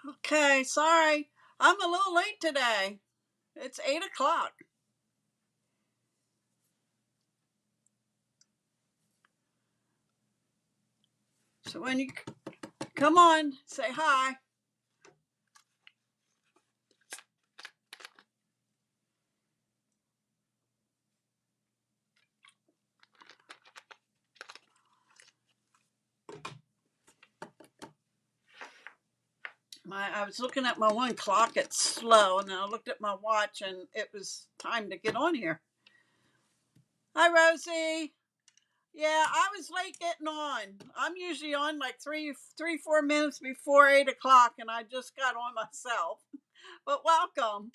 Okay, sorry. I'm a little late today. It's 8 o'clock. So when you come on, say hi. I was looking at my one clock, it's slow, and then I looked at my watch and it was time to get on here. Hi, Rosie. Yeah, I was late getting on. I'm usually on like 4 minutes before 8 o'clock, and I just got on myself. But welcome.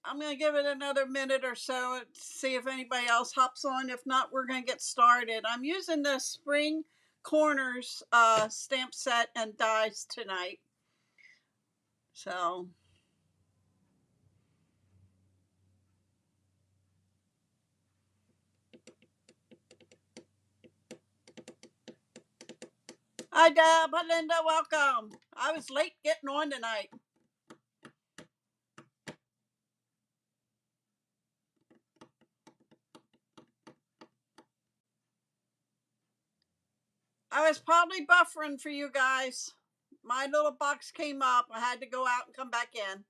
I'm going to give it another minute or so to see if anybody else hops on. If not, we're going to get started. I'm using the Spring Corners stamp set and dies tonight. So, hi Deb, hi Linda, welcome. I was late getting on tonight. I was probably buffering for you guys. My little box came up. I had to go out and come back in.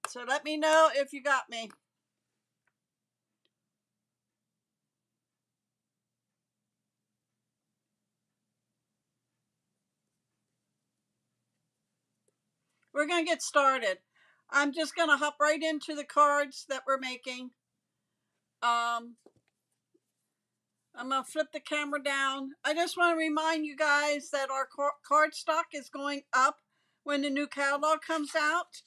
So let me know if you got me. We're going to get started. I'm just going to hop right into the cards that we're making. I'm going to flip the camera down. I just want to remind you guys that our card stock is going up when the new catalog comes out.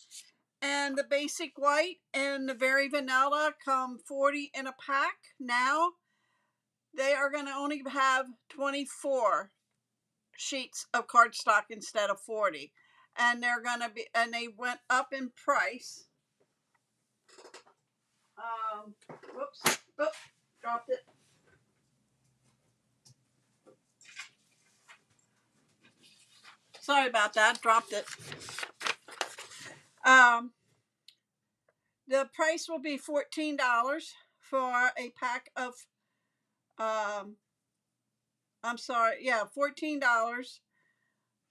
And the basic white and the very vanilla come 40 in a pack. Now they are going to only have 24 sheets of cardstock instead of 40. And they're going to be, and they went up in price. Whoops, oh, dropped it. Sorry about that, dropped it. The price will be $14 for a pack of, I'm sorry, yeah, $14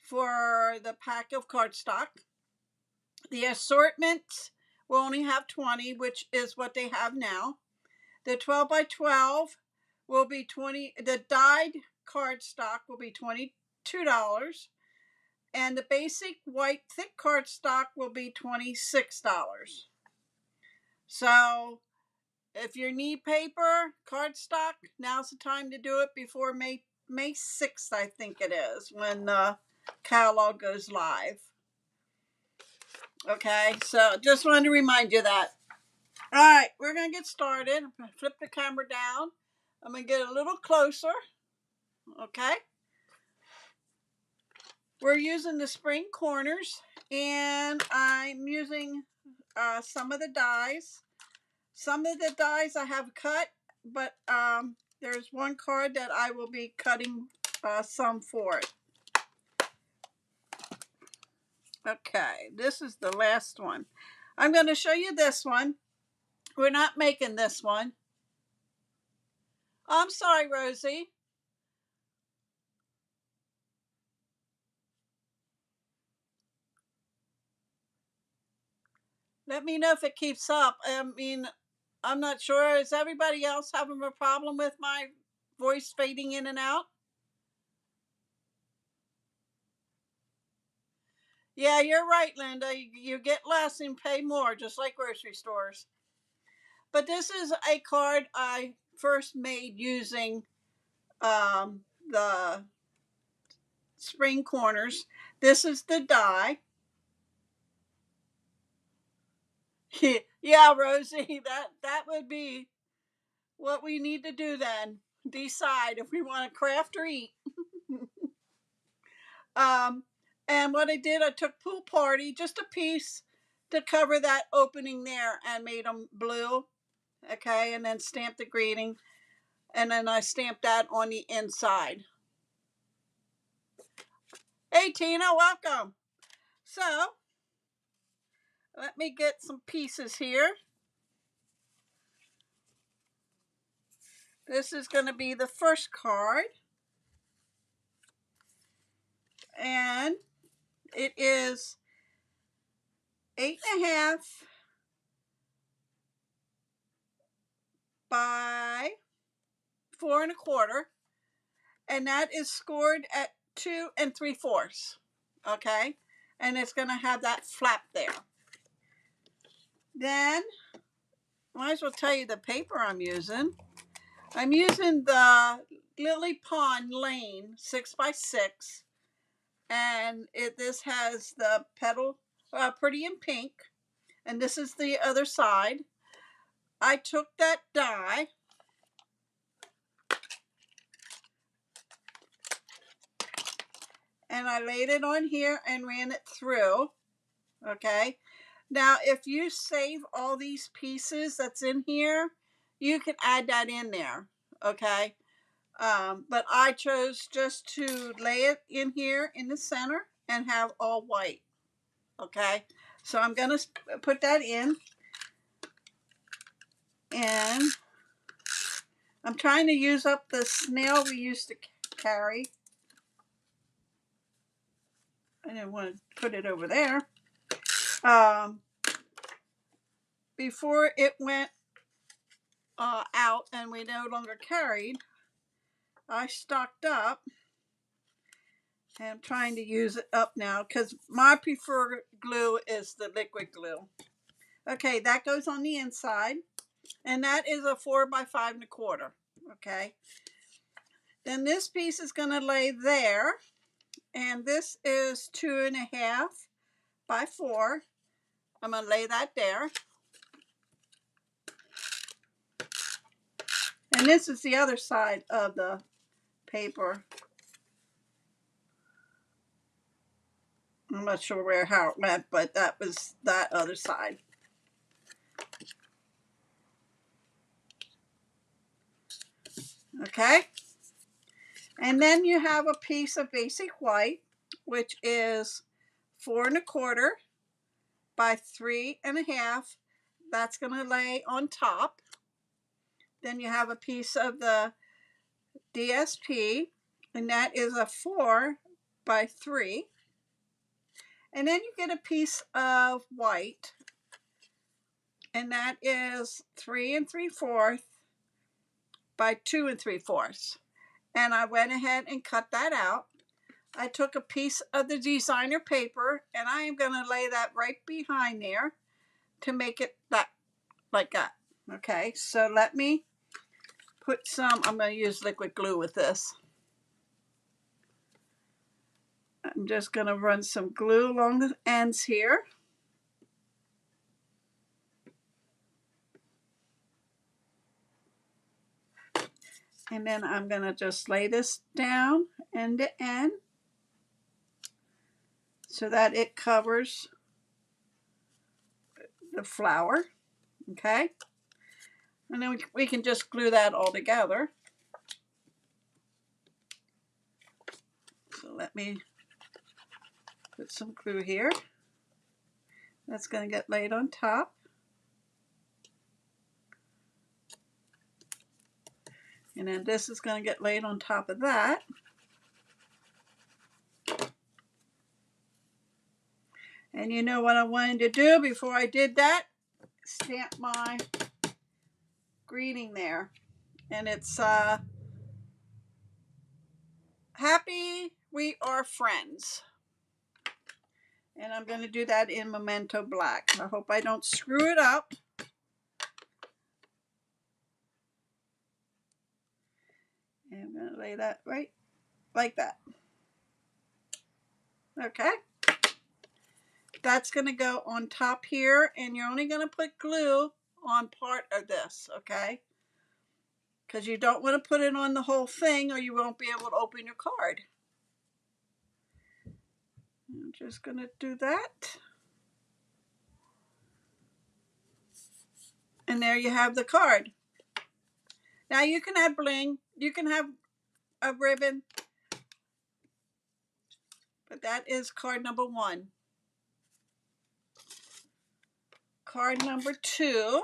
for the pack of cardstock. The assortment will only have 20, which is what they have now. The 12 by 12 will be 20. The dyed cardstock will be $22. And the basic white thick cardstock will be $26. So if you need paper, cardstock, now's the time to do it before May 6th, I think it is, when the catalog goes live. Okay, so just wanted to remind you that. All right, we're going to get started. I'm going to flip the camera down. I'm going to get a little closer. Okay. We're using the Spring Corners, and I'm using some of the dies. Some of the dies I have cut, but there's one card that I will be cutting some for it. Okay, this is the last one. I'm going to show you this one. We're not making this one. I'm sorry, Rosie. Let me know if it keeps up. I mean, I'm not sure. Is everybody else having a problem with my voice fading in and out? Yeah, you're right, Linda. You get less and pay more, just like grocery stores. But this is a card I first made using the Spring Corners. This is the die. Yeah, Rosie, that would be what we need to do then. Decide if we want to craft or eat. And what I did, I took Pool Party, just a piece to cover that opening there, and made them blue. Okay, and then stamped the greeting. and then I stamped that on the inside. Hey Tina, welcome. So let me get some pieces here. This is going to be the first card, and it is 8.5 by 4 1/4, and that is scored at 2 3/4. Okay, and it's going to have that flap there. Then might as well tell you the paper I'm using. I'm using the Lily Pond Lane 6x6, and this has the petal pretty in pink, and this is the other side. I took that die and I laid it on here and ran it through. Okay, now if you save all these pieces that's in here, you can add that in there. Okay, but I chose just to lay it in here in the center and have all white. Okay, so I'm gonna put that in, and I'm trying to use up the snail we used to carry. I didn't want to put it over there. Before it went out and we no longer carried, I stocked up, and I'm trying to use it up now because my preferred glue is the liquid glue. Okay, that goes on the inside, and that is a 4 by 5 1/4. Okay, then this piece is going to lay there, and this is 2.5 by 4. I'm going to lay that there, and this is the other side of the paper. I'm not sure how it went, but that was that other side. Okay, and then you have a piece of basic white, which is 4 1/4 by 3.5. That's going to lay on top. Then you have a piece of the DSP, and that is a 4 by 3. And then you get a piece of white, and that is 3 3/4 by 2 3/4. And I went ahead and cut that out. I took a piece of the designer paper, and I am going to lay that right behind there to make it that like that. Okay, so let me put some, I'm going to use liquid glue with this. I'm just going to run some glue along the ends here. And then I'm going to just lay this down end to end so that it covers the flower. Okay, and then we can just glue that all together. So let me put some glue here. That's going to get laid on top. And then this is going to get laid on top of that. And you know what I wanted to do before I did that? Stamp my greeting there. And it's happy we are friends. And I'm going to do that in Memento Black. I hope I don't screw it up. And I'm going to lay that right like that. Okay. That's going to go on top here, and you're only going to put glue on part of this, okay? Because you don't want to put it on the whole thing or you won't be able to open your card. I'm just going to do that. And there you have the card. Now you can add bling. You can have a ribbon. But that is card number 1. Card number 2.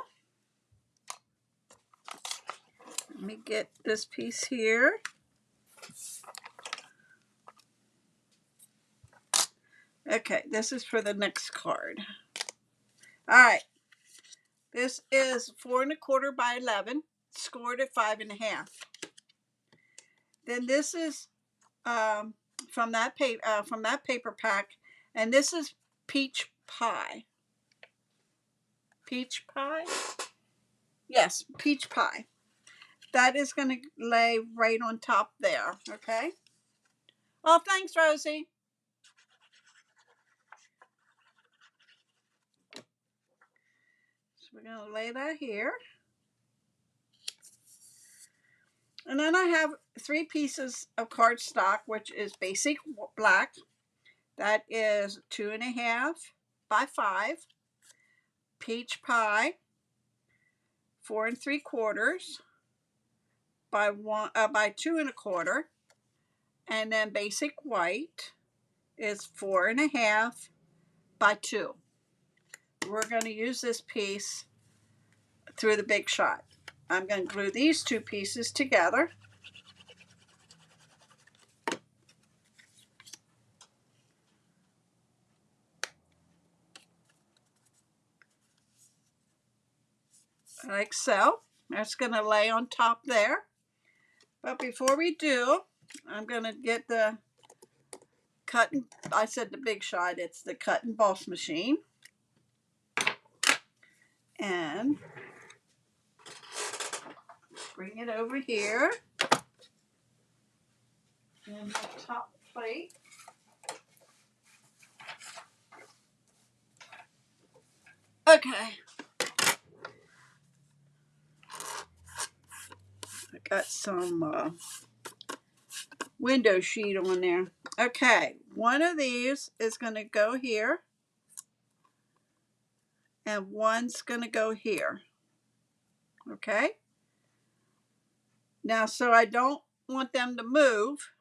Let me get this piece here. Okay, this is for the next card. All right. This is 4 1/4 by 11, scored at 5 1/2. Then this is from that paper pack, and this is peach pie. Peach pie? Yes, peach pie. That is going to lay right on top there, okay? Oh, thanks, Rosie. So we're going to lay that here. And then I have 3 pieces of cardstock, which is basic black. That is 2 1/2 by 5. Peach pie, 4 3/4 by 2 1/4. And then basic white is 4 1/2 by 2. We're going to use this piece through the Big Shot. I'm going to glue these 2 pieces together. Like so. That's going to lay on top there. But before we do, I'm going to get the I said the Big Shot, it's the cut and emboss machine. And bring it over here in the top plate. Okay. I got some window sheet on there. Okay, one of these is going to go here, and one's going to go here. Okay. Now, so I don't want them to move,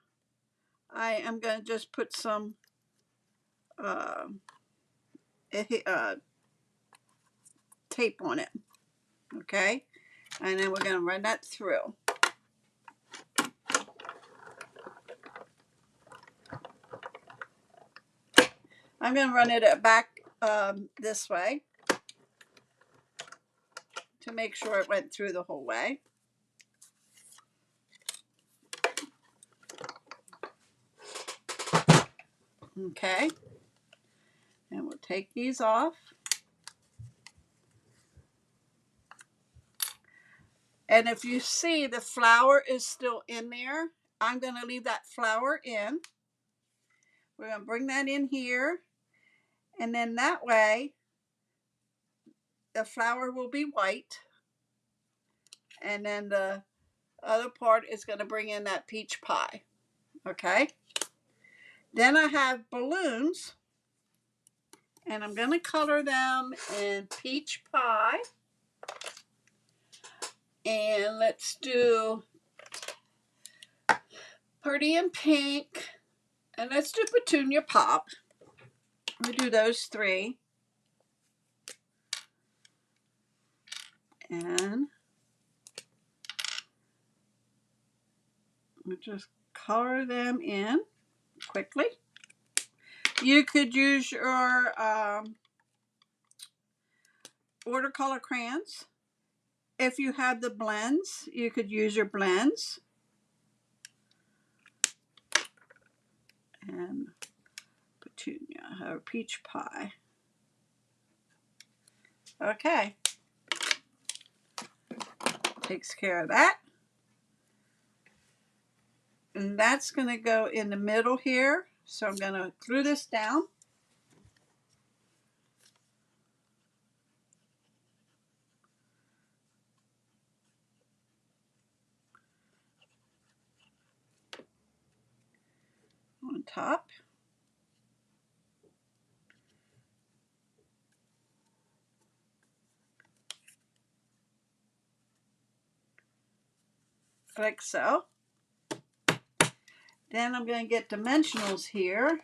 I am going to just put some tape on it. Okay, and then we're going to run that through. I'm going to run it back this way to make sure it went through the whole way. Okay, and we'll take these off. And if you see the flower is still in there, I'm going to leave that flower in. We're going to bring that in here, and then that way the flower will be white, and then the other part is going to bring in that peach pie. Okay, then I have balloons, and I'm going to color them in peach pie. And let's do Pretty in Pink, and let's do Petunia Pop. We do those 3. And we just color them in quickly. You could use your watercolor crayons. If you have the blends, you could use your blends. And Petunia, or peach pie. Okay. Takes care of that. And that's going to go in the middle here. So I'm going to glue this down. On top. like so. Then I'm going to get dimensionals here.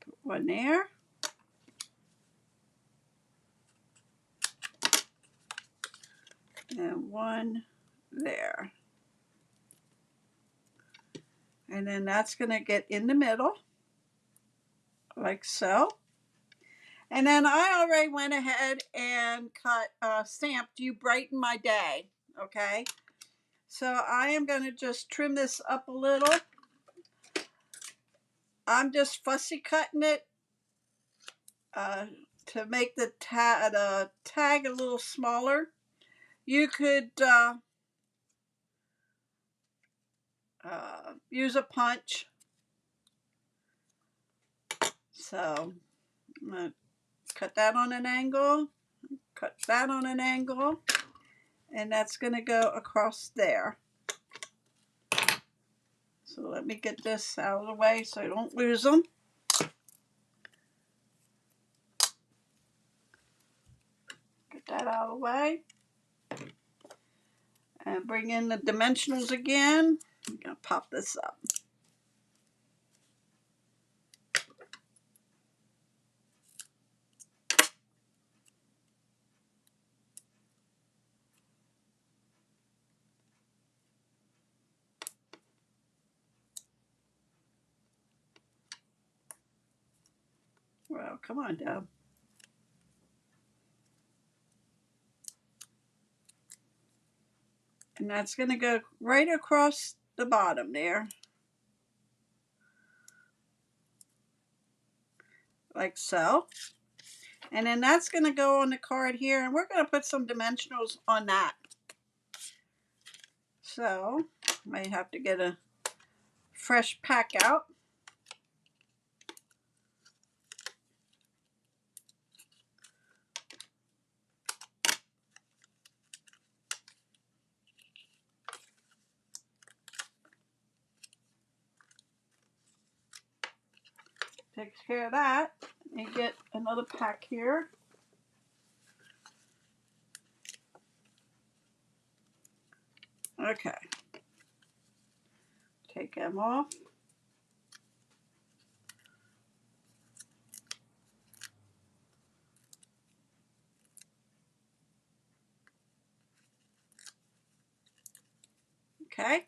Put one there. And one there. And then that's going to get in the middle, like so. And then I already went ahead and stamped "You Brighten My Day," okay? So I am going to just trim this up a little. I'm just fussy cutting it to make the tag a little smaller. You could use a punch. So I'm going to cut that on an angle, cut that on an angle, and that's going to go across there. So let me get this out of the way so I don't lose them. Get that out of the way. And bring in the dimensionals again. I'm going to pop this up. Well, come on, Deb. And that's going to go right across the bottom there. Like so. And then that's going to go on the card here. And we're going to put some dimensionals on that. So, might have to get a fresh pack out. Takes care of that. And get another pack here. Okay. Take them off. Okay.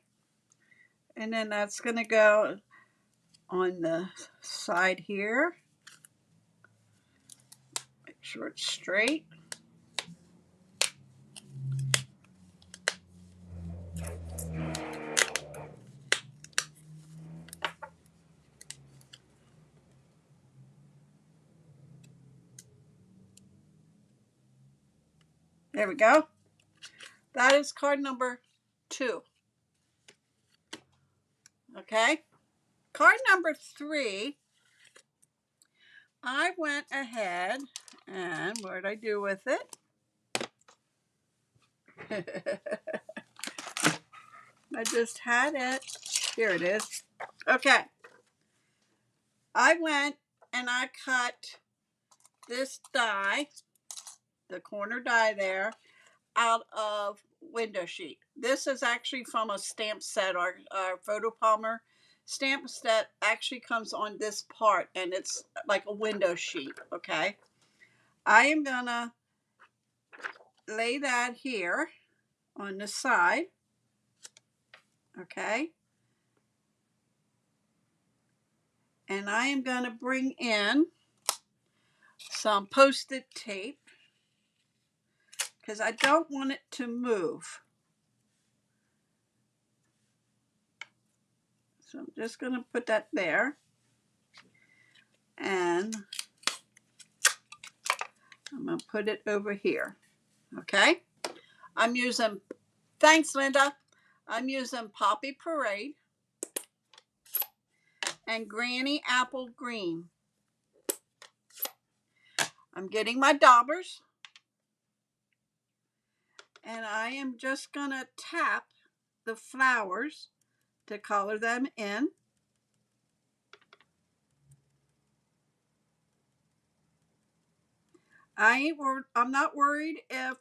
And then that's going to go on the side here. Make sure it's straight. There we go. That is card number 2. Okay. Card number 3, I went ahead and what did I do with it? I just had it. Here it is. Okay. I went and I cut this die, the corner die there, out of window sheet. This is actually from a stamp set, our photo palmer stamp set actually comes on this part and it's like a window sheet. Okay. I am gonna lay that here on the side. Okay. And I am going to bring in some Post-it tape because I don't want it to move. So I'm just going to put that there. And I'm going to put it over here. Okay. I'm using, thanks Linda, I'm using Poppy Parade and Granny Apple Green. I'm getting my daubers. And I am just going to tap the flowers to color them in. I'm not worried if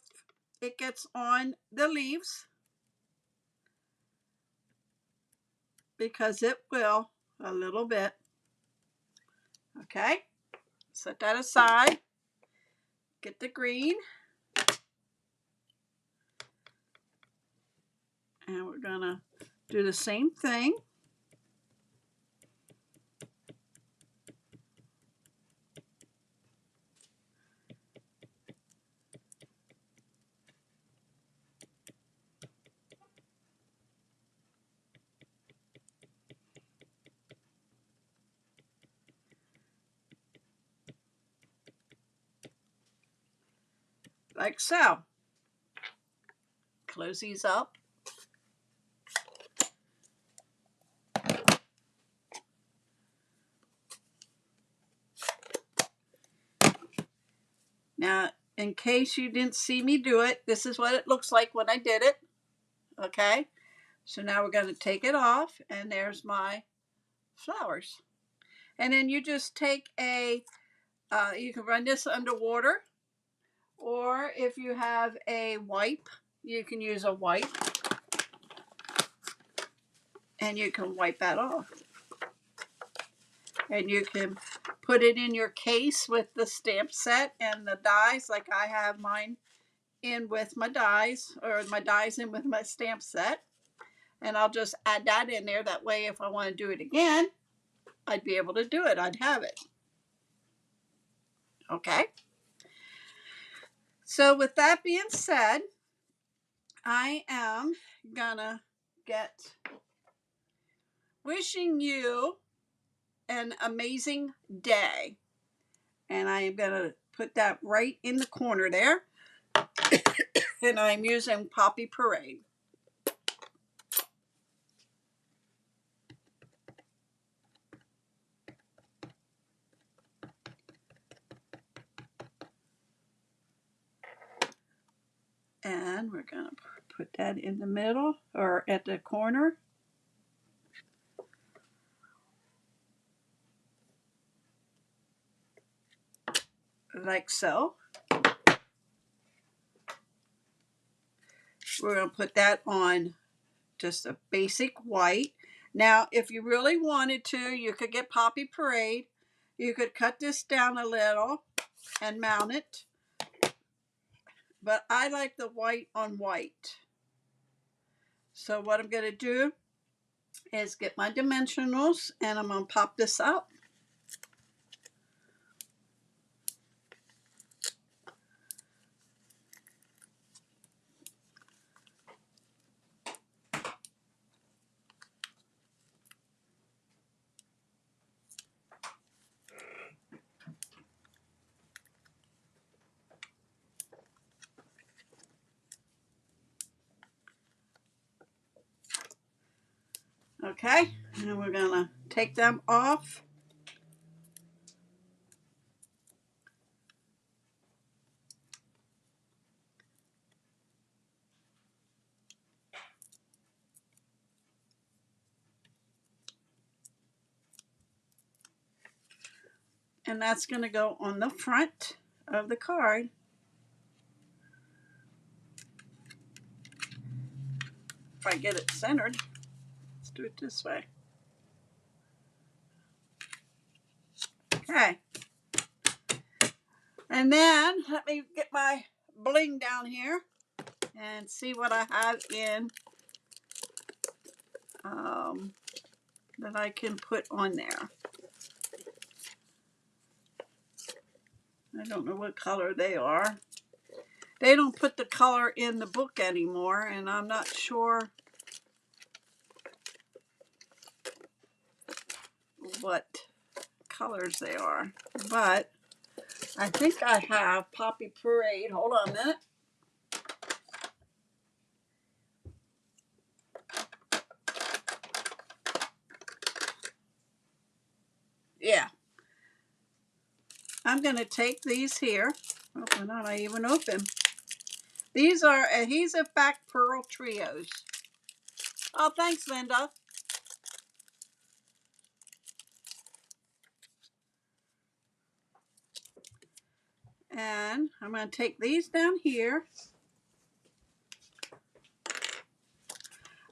it gets on the leaves, because it will a little bit. Okay, set that aside. Get the green. And we're gonna do the same thing. Like so. Close these up. Now, in case you didn't see me do it, this is what it looks like when I did it. Okay, so now we're going to take it off, and there's my flowers. And then you just take you can run this underwater, or if you have a wipe, you can use a wipe, and you can wipe that off. And you can put it in your case with the stamp set and the dies, like I have mine in with my dies, or my dies in with my stamp set. And I'll just add that in there. That way, if I want to do it again, I'd be able to do it. I'd have it. Okay. So with that being said, I am gonna get wishing you an amazing day. And I am gonna put that right in the corner there. And I'm using Poppy Parade. And we're going to put that in the middle, or at the corner. Like so. We're going to put that on just a basic white. Now, if you really wanted to, you could get Poppy Parade. You could cut this down a little and mount it. But I like the white on white. So what I'm going to do is get my dimensionals, and I'm going to pop this out. Okay, and we're going to take them off. And that's going to go on the front of the card. If I get it centered, let's do it this way. Okay. And then let me get my bling down here and see what I have in that I can put on there. I don't know what color they are. They don't put the color in the book anymore, and I'm not sure what colors they are. But I think I have Poppy Parade. Hold on a minute. Yeah. I'm going to take these here. Oh, they're not even open. These are adhesive back pearl trios. Oh, thanks, Linda. And I'm going to take these down here.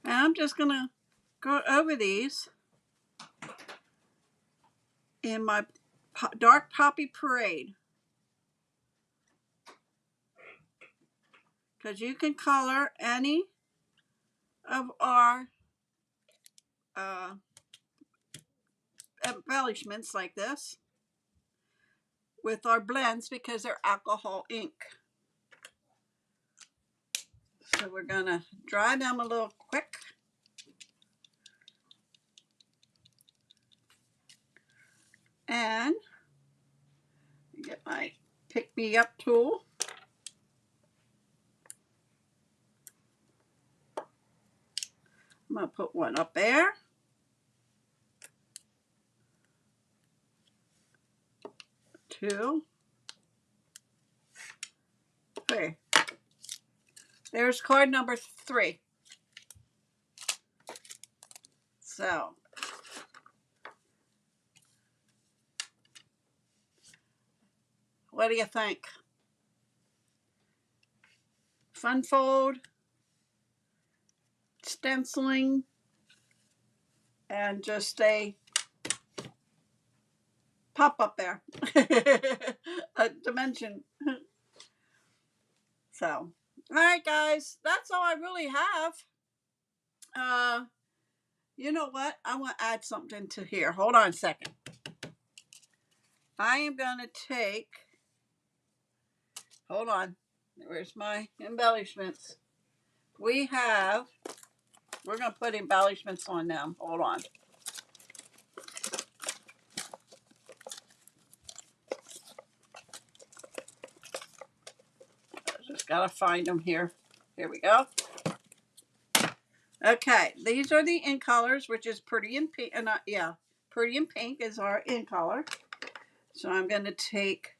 And I'm just going to go over these in my Dark Poppy Parade. Because you can color any of our embellishments like this with our blends because they're alcohol ink. So we're going to dry them a little quick. And get my pick me up tool. I'm going to put one up there. Two. Three. There's card number 3. So what do you think? Fun fold, stenciling, and just a pop up there. A dimension. So, all right, guys, that's all I really have. You know what? I want to add something to here. Hold on a second. I am going to take, hold on. Where's my embellishments? We're going to put embellishments on them. Hold on. Just got to find them here. Here we go. Okay, these are the in colors, which is Pretty in Pink. Pretty in Pink is our in color. So I'm going to take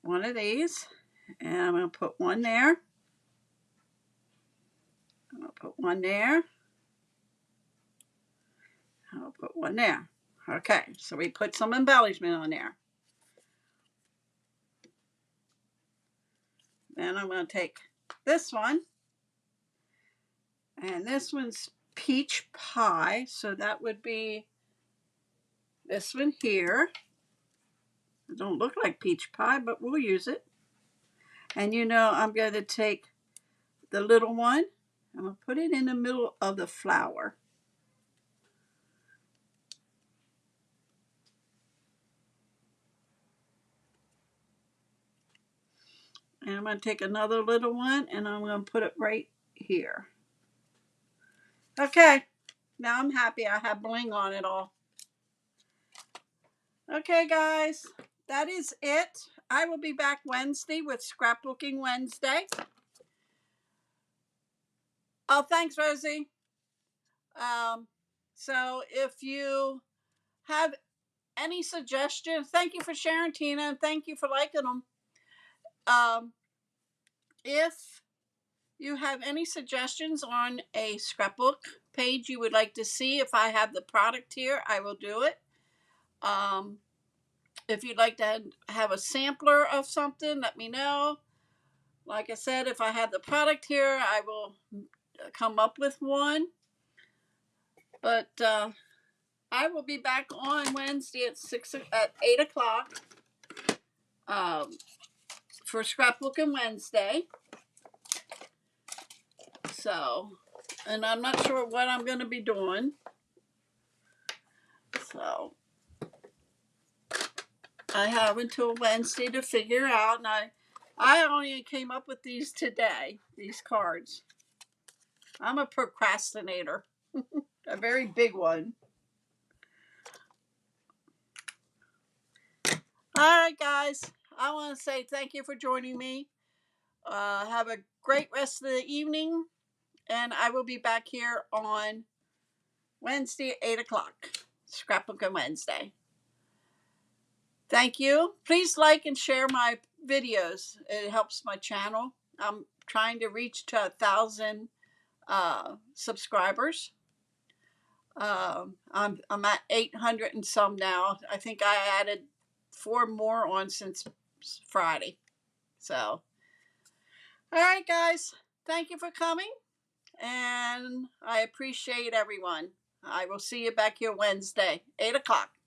one of these, and I'm going to put one there. I'm going to put one there. I'll put one there. Okay, so we put some embellishment on there. Then I'm going to take this one, and this one's Peach Pie, so that would be this one here. It don't look like peach pie, but we'll use it. And you know, I'm going to take the little one, I'm going to put it in the middle of the flower. And I'm going to take another little one, and I'm going to put it right here. Okay, now I'm happy I have bling on it all. Okay, guys, that is it. I will be back Wednesday with Scrapbooking Wednesday. Oh, thanks, Rosie. So if you have any suggestions, thank you for sharing, Tina, and thank you for liking them. If you have any suggestions on a scrapbook page you would like to see, if I have the product here, I will do it. If you'd like to have a sampler of something, let me know. Like I said, if I have the product here, I will come up with one. But I will be back on Wednesday at 8 o'clock for Scrapbooking Wednesday. So, and I'm not sure what I'm going to be doing. So, I have until Wednesday to figure out. And I only came up with these today, these cards. I'm a procrastinator. A very big one. All right, guys. I want to say thank you for joining me. Have a great rest of the evening. And I will be back here on Wednesday at 8 o'clock. Scrapbooking Wednesday. Thank you. Please like and share my videos. It helps my channel. I'm trying to reach to 1,000 subscribers. I'm at 800 and some now. I think I added 4 more on since Friday. So, all right, guys. Thank you for coming, and I appreciate everyone. I will see you back here Wednesday, 8 o'clock.